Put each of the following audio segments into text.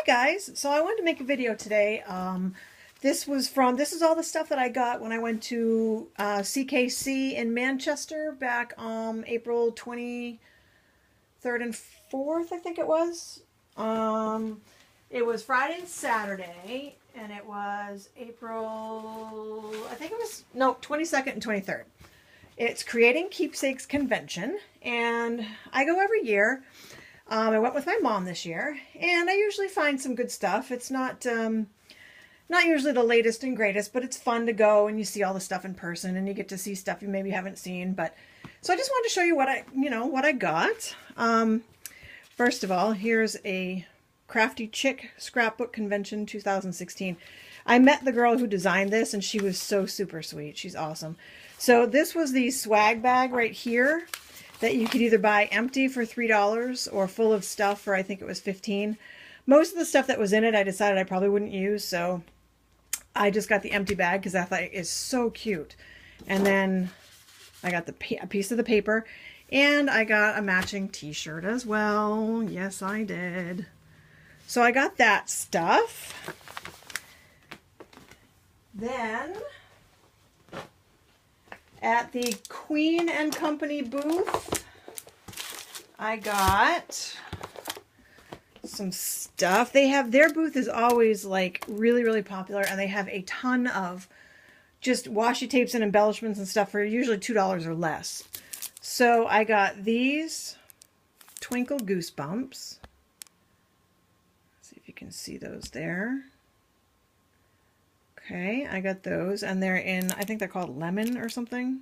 Guys, so I wanted to make a video today. This is all the stuff that I got when I went to CKC in Manchester back April 23rd and 4th, I think it was. It was Friday and Saturday, and it was April, I think it was, no, 22nd and 23rd. It's Creating Keepsakes Convention, and I go every year. I went with my mom this year, and I usually find some good stuff. It's not usually the latest and greatest, but it's fun to go and you see all the stuff in person and you get to see stuff you maybe haven't seen. But so I just wanted to show you what I got. First of all, here's a Crafty Chick Scrapbook Convention 2016. I met the girl who designed this and she was so super sweet. She's awesome. So this was the swag bag right here that you could either buy empty for $3 or full of stuff for, I think it was $15. Most of the stuff that was in it I decided I probably wouldn't use, so I just got the empty bag because I thought it is so cute. And then I got a piece of the paper, and I got a matching t-shirt as well. Yes, I did. So I got that stuff. Then at the Queen and Company booth, I got some stuff. Their booth is always like really popular, and they have a ton of just washi tapes and embellishments and stuff for usually $2 or less. So I got these Twinkle Goosebumps. Let's see if you can see those there. Okay, I got those, and they're in, I think they're called lemon or something.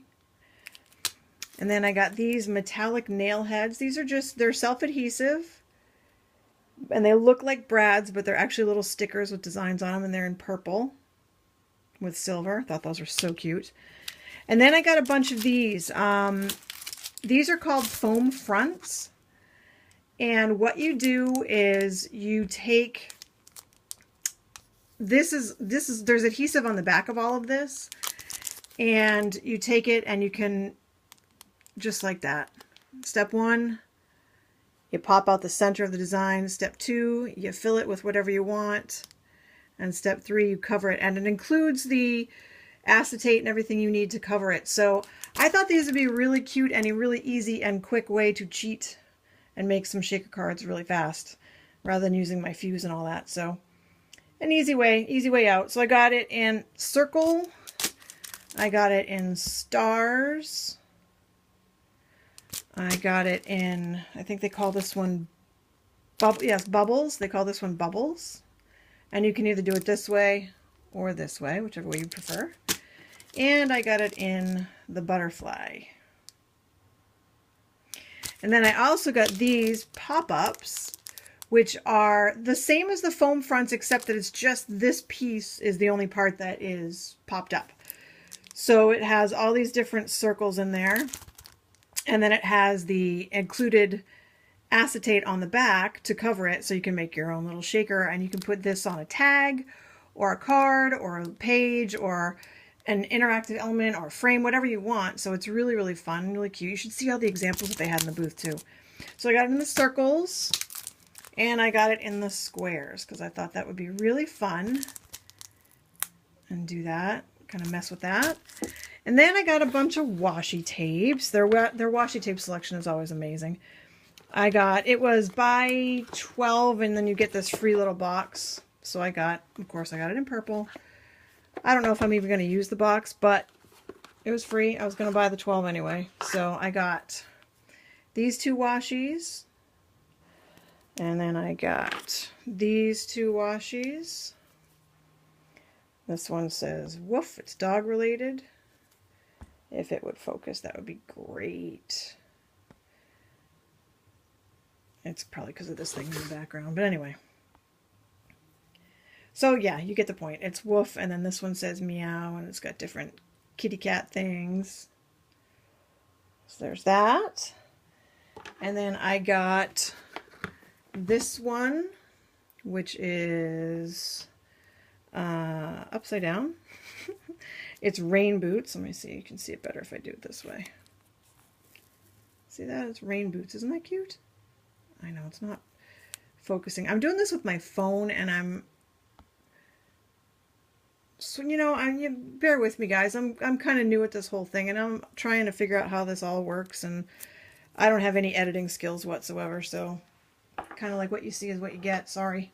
And then I got these metallic nail heads. These are they're self-adhesive, and they look like brads, but they're actually little stickers with designs on them, and they're in purple with silver. Thought those were so cute. And then I got a bunch of these. These are called foam fronts, and what you do is you take... there's adhesive on the back of all of this, and you take it and you can, just like that. Step 1, you pop out the center of the design. Step 2, you fill it with whatever you want. And step 3, you cover it. And it includes the acetate and everything you need to cover it. So I thought these would be really cute and a really easy and quick way to cheat and make some shaker cards really fast, rather than using my fuse and all that. So an easy way out. So I got it in circle. I got it in stars. I got it in, I think they call this one, bubbles. They call this one bubbles. And you can either do it this way or this way, whichever way you prefer. And I got it in the butterfly. And then I also got these pop-ups, which are the same as the foam fronts, except that it's just this piece is the only part that is popped up. So it has all these different circles in there, and then it has the included acetate on the back to cover it, so you can make your own little shaker, and you can put this on a tag or a card or a page or an interactive element or a frame, whatever you want. So it's really fun, really cute. You should see all the examples that they had in the booth too. So I got it in the circles, and I got it in the squares because I thought that would be really fun and do that, kind of mess with that. And then I got a bunch of washi tapes. Their washi tape selection is always amazing. It was buy 12 and then you get this free little box. So of course I got it in purple. I don't know if I'm even going to use the box, but it was free. I was going to buy the 12 anyway. So I got these 2 washis. And then I got these 2 washies. This one says, woof, it's dog related. If it would focus, that would be great. It's probably because of this thing in the background, but anyway. So yeah, you get the point. It's woof, and then this one says meow, and it's got different kitty cat things. So there's that. And then I got this one, which is upside down. It's rain boots. Let me see. You can see it better if I do it this way. See that? It's rain boots. Isn't that cute? I know it's not focusing. I'm doing this with my phone, and so, you know, you bear with me, guys. I'm kind of new at this whole thing, and I'm trying to figure out how this all works, and I don't have any editing skills whatsoever, so kind of like what you see is what you get. Sorry.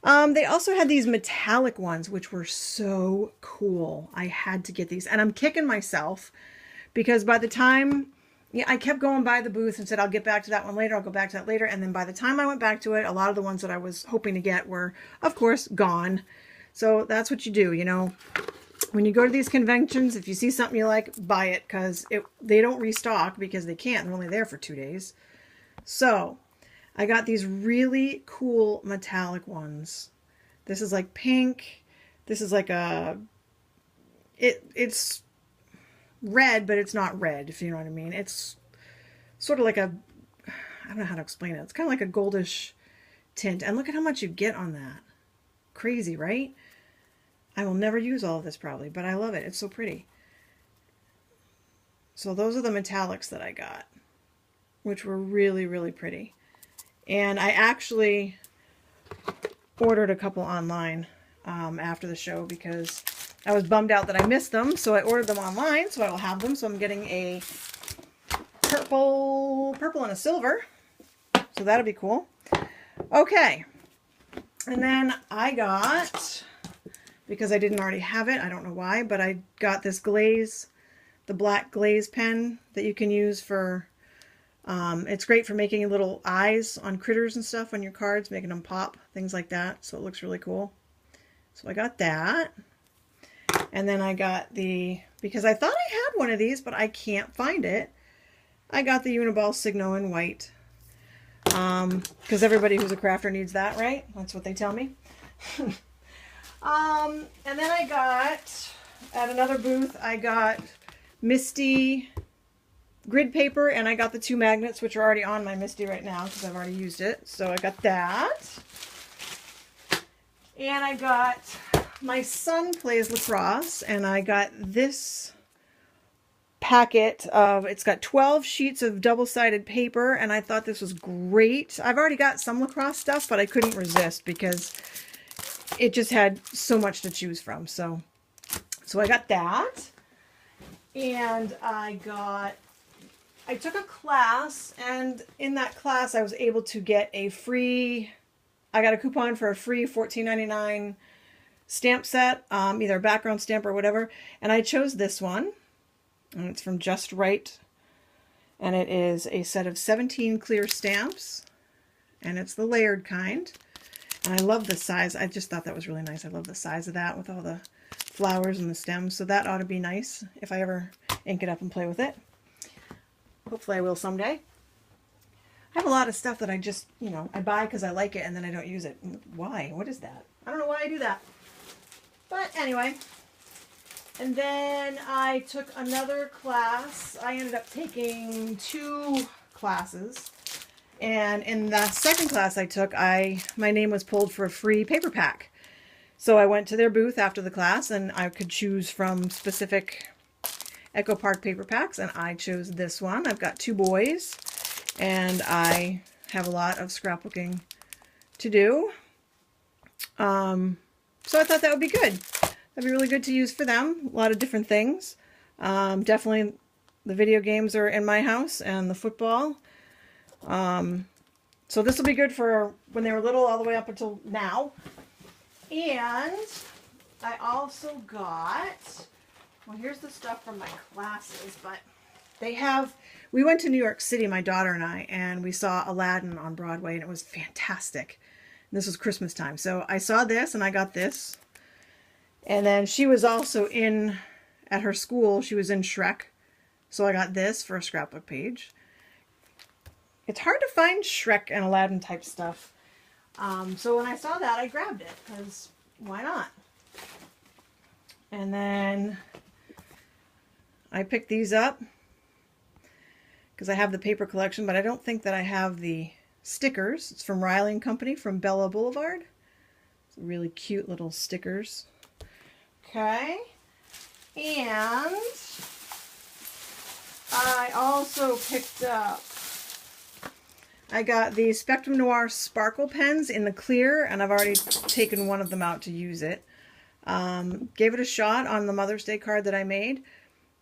They also had these metallic ones, which were so cool. I had to get these, and I'm kicking myself because by the time, yeah, I kept going by the booth and said, I'll get back to that one later. I'll go back to that later. And then by the time I went back to it, a lot of the ones that I was hoping to get were, of course, gone. So that's what you do, you know. When you go to these conventions, if you see something you like, buy it, because they don't restock because they can't. They're only there for 2 days. So I got these really cool metallic ones. This is like pink. This is like it's red, but it's not red, if you know what I mean. It's sort of like I don't know how to explain it. It's kind of like a goldish tint. And look at how much you get on that. Crazy, right? I will never use all of this probably, but I love it. It's so pretty. So those are the metallics that I got, which were really, really pretty. And I actually ordered a couple online after the show because I was bummed out that I missed them. So I ordered them online, so I will have them. So I'm getting a purple and a silver. So that'll be cool. Okay. And then I got, because I didn't already have it, I don't know why, but I got this glaze, the black glaze pen that you can use for, it's great for making little eyes on critters and stuff on your cards, making them pop, things like that. So it looks really cool. So I got that. And then I got because I thought I had one of these, but I can't find it. I got the Uniball Signo in white. Because everybody who's a crafter needs that, right? That's what they tell me. And then I got, at another booth, I got Misty grid paper, and I got the 2 magnets, which are already on my Misty right now because I've already used it. So I got that. And I got, my son plays lacrosse, and I got this packet of, it's got 12 sheets of double-sided paper, and I thought this was great. I've already got some lacrosse stuff, but I couldn't resist because it just had so much to choose from. So I got that. And I took a class, and in that class I was able to get I got a coupon for a free $14.99 stamp set, either a background stamp or whatever, and I chose this one, and it's from Just Right, and it is a set of 17 clear stamps, and it's the layered kind, and I love the size. I just thought that was really nice. I love the size of that with all the flowers and the stems, so that ought to be nice if I ever ink it up and play with it. Hopefully I will someday. I have a lot of stuff that I just, you know, I buy because I like it and then I don't use it. Why? What is that? I don't know why I do that. But anyway. And then I took another class. I ended up taking 2 classes. And in the second class I took, my name was pulled for a free paper pack. So I went to their booth after the class, and I could choose from specific Echo Park paper packs, and I chose this one. I've got 2 boys, and I have a lot of scrapbooking to do. So I thought that would be good. That'd be really good to use for them. A lot of different things. Definitely the video games are in my house, and the football. So this will be good for when they were little all the way up until now. And I also got, well, here's the stuff from my classes, but we went to New York City, my daughter and I, and we saw Aladdin on Broadway, and it was fantastic. And this was Christmas time. So I saw this, and I got this. And then she was also at her school, she was in Shrek. So I got this for a scrapbook page. It's hard to find Shrek and Aladdin type stuff. So when I saw that, I grabbed it, because why not? And then I picked these up because I have the paper collection, but I don't think that I have the stickers. It's from Riley & Company from Bella Boulevard. It's really cute little stickers. Okay. And I also picked up, I got the Spectrum Noir Sparkle pens in the clear, and I've already taken one of them out to use it. Gave it a shot on the Mother's Day card that I made.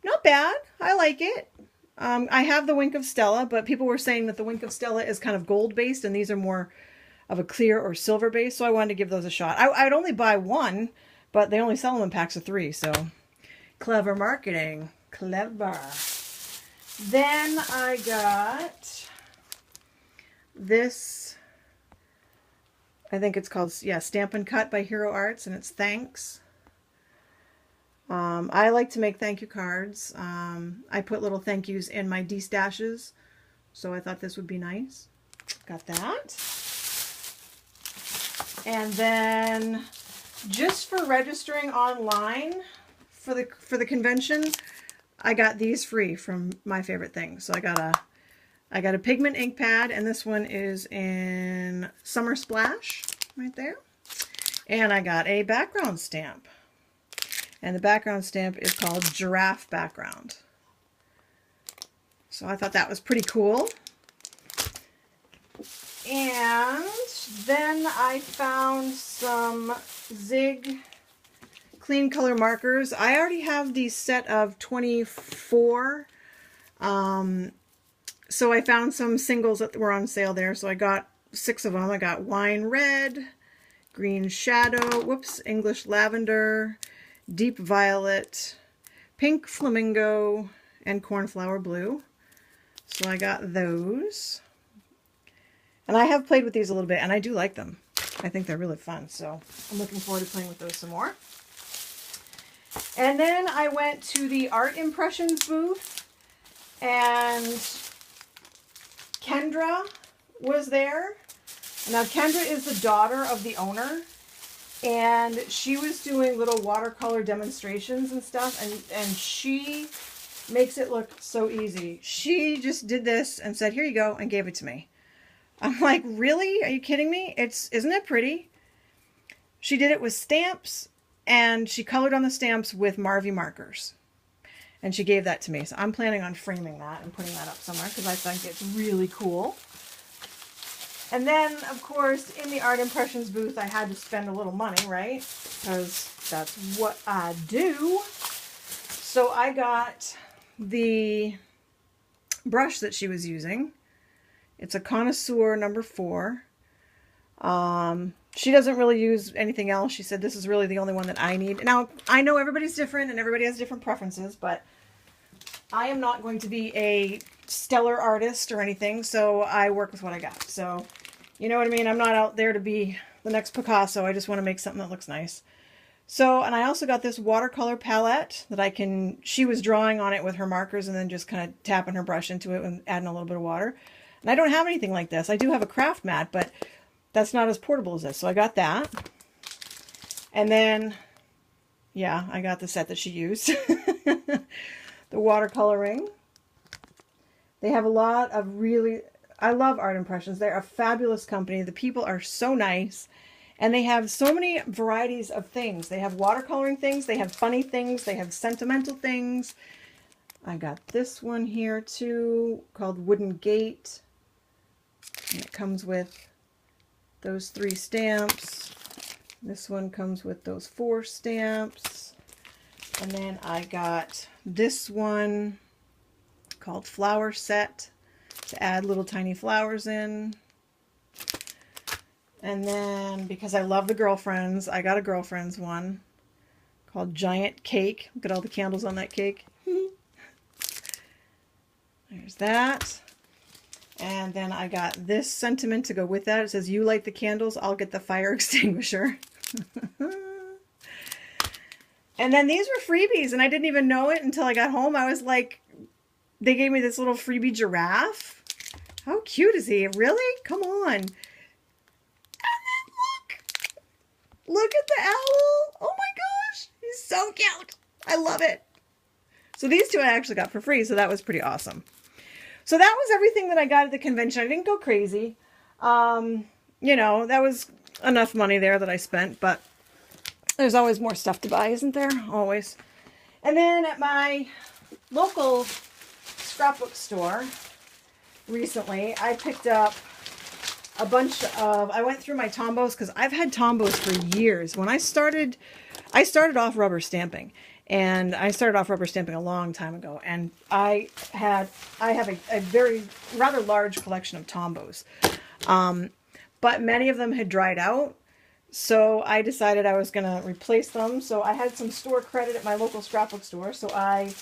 Not bad. I like it. I have the Wink of Stella, but people were saying that the Wink of Stella is kind of gold-based, and these are more of a clear or silver-based, so I wanted to give those a shot. I'd only buy one, but they only sell them in packs of 3, so clever marketing. Clever. Then I got this, I think it's called, yeah, Stamp and Cut by Hero Arts, and it's thanks. I like to make thank you cards. I put little thank yous in my D-stashes, so I thought this would be nice. Got that. And then just for registering online for the convention, I got these free from My Favorite Things. So I got a pigment ink pad, and this one is in Summer Splash right there. And I got a background stamp. And the background stamp is called Giraffe Background. So I thought that was pretty cool. And then I found some Zig clean color markers. I already have the set of 24. So I found some singles that were on sale there. So I got 6 of them. I got Wine Red, Green Shadow, whoops, English Lavender, Deep Violet, Pink Flamingo, and Cornflower Blue. So I got those. And I have played with these a little bit, and I do like them. I think they're really fun, so I'm looking forward to playing with those some more. And then I went to the Art Impressions booth, and Kendra was there. Now, Kendra is the daughter of the owner, and she was doing little watercolor demonstrations and stuff, and she makes it look so easy. She just did this and said, here you go, and gave it to me. I'm like, really? Are you kidding me? Isn't it pretty? She did it with stamps, and she colored on the stamps with Marvy markers. And she gave that to me. So I'm planning on framing that and putting that up somewhere because I think it's really cool. And then, of course, in the Art Impressions booth, I had to spend a little money, right? Because that's what I do. So I got the brush that she was using. It's a Connoisseur number 4. She doesn't really use anything else. She said this is really the only one that I need. Now, I know everybody's different and everybody has different preferences, but I am not going to be a stellar artist or anything, so I work with what I got. So, you know what I mean? I'm not out there to be the next Picasso. I just want to make something that looks nice. So, and I also got this watercolor palette that she was drawing on it with her markers and then just kind of tapping her brush into it and adding a little bit of water. And I don't have anything like this. I do have a craft mat, but that's not as portable as this. So I got that. And then, yeah, I got the set that she used. The watercoloring. They have a lot of really, I love Art Impressions. They're a fabulous company. The people are so nice. And they have so many varieties of things. They have watercoloring things. They have funny things. They have sentimental things. I got this one here too, called Wooden Gate. And it comes with those 3 stamps. This one comes with those 4 stamps. And then I got this one called Flower Set to add little tiny flowers in. And then, because I love the girlfriends, I got a girlfriends one called Giant Cake. Look at all the candles on that cake. There's that. And then I got this sentiment to go with that. It says, you light the candles, I'll get the fire extinguisher. And then these were freebies, and I didn't even know it until I got home. I was like, they gave me this little freebie giraffe. How cute is he? Really? Come on. And then look at the owl. Oh my gosh. He's so cute. I love it. So these 2 I actually got for free, so that was pretty awesome. So that was everything that I got at the convention. I didn't go crazy. You know, that was enough money there that I spent, but there's always more stuff to buy, isn't there? Always. And then at my local scrapbook store recently, I picked up a bunch of, I went through my Tombos because I've had Tombos for years. When I started off rubber stamping, and I started off rubber stamping a long time ago, and I have a very rather large collection of Tombos, but many of them had dried out. So I decided I was going to replace them. So I had some store credit at my local scrapbook store. So I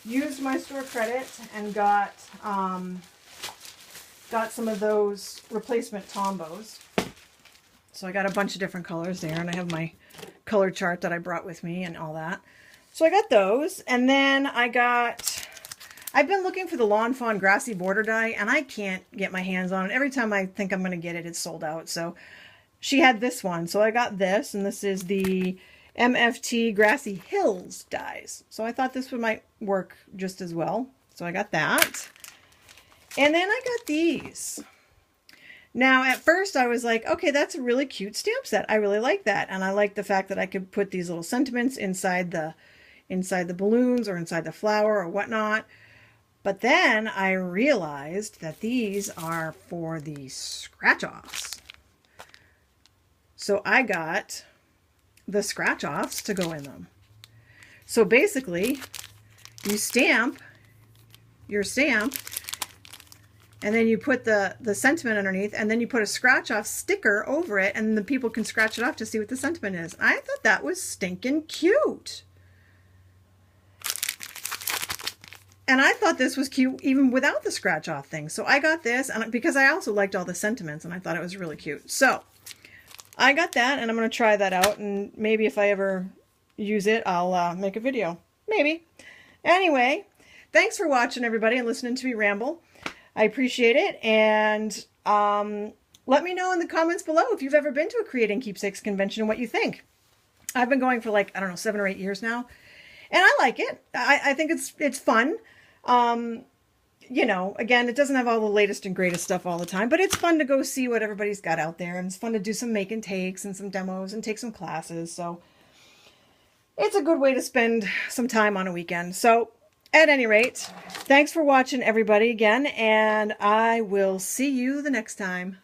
used my store credit and got some of those replacement Tombos. So I got a bunch of different colors there, and I have my color chart that I brought with me and all that. So I got those, and then I've been looking for the Lawn Fawn Grassy Border die, and I can't get my hands on it. Every time I think I'm going to get it, it's sold out. So she had this one, so I got this, and this is the MFT Grassy Hills dies. So I thought this might work just as well. So I got that. And then I got these. Now, at first I was like, okay, that's a really cute stamp set. I really like that. And I like the fact that I could put these little sentiments inside the balloons or inside the flower or whatnot. But then I realized that these are for the scratch-offs. So I got the scratch-offs to go in them. So basically, you stamp your stamp, and then you put the sentiment underneath, and then you put a scratch-off sticker over it, and the people can scratch it off to see what the sentiment is. I thought that was stinking cute. And I thought this was cute even without the scratch-off thing. So I got this, and because I also liked all the sentiments, and I thought it was really cute. So I got that, and I'm going to try that out, and maybe if I ever use it, I'll make a video. Maybe. Anyway, thanks for watching, everybody, and listening to me ramble. I appreciate it, and let me know in the comments below if you've ever been to a Creating Keepsakes convention and what you think. I've been going for like, I don't know, 7 or 8 years now, and I like it. I think it's fun. You know, again, it doesn't have all the latest and greatest stuff all the time, but it's fun to go see what everybody's got out there, and it's fun to do some make and takes and some demos and take some classes. So it's a good way to spend some time on a weekend. So at any rate, thanks for watching, everybody, again, and I will see you the next time.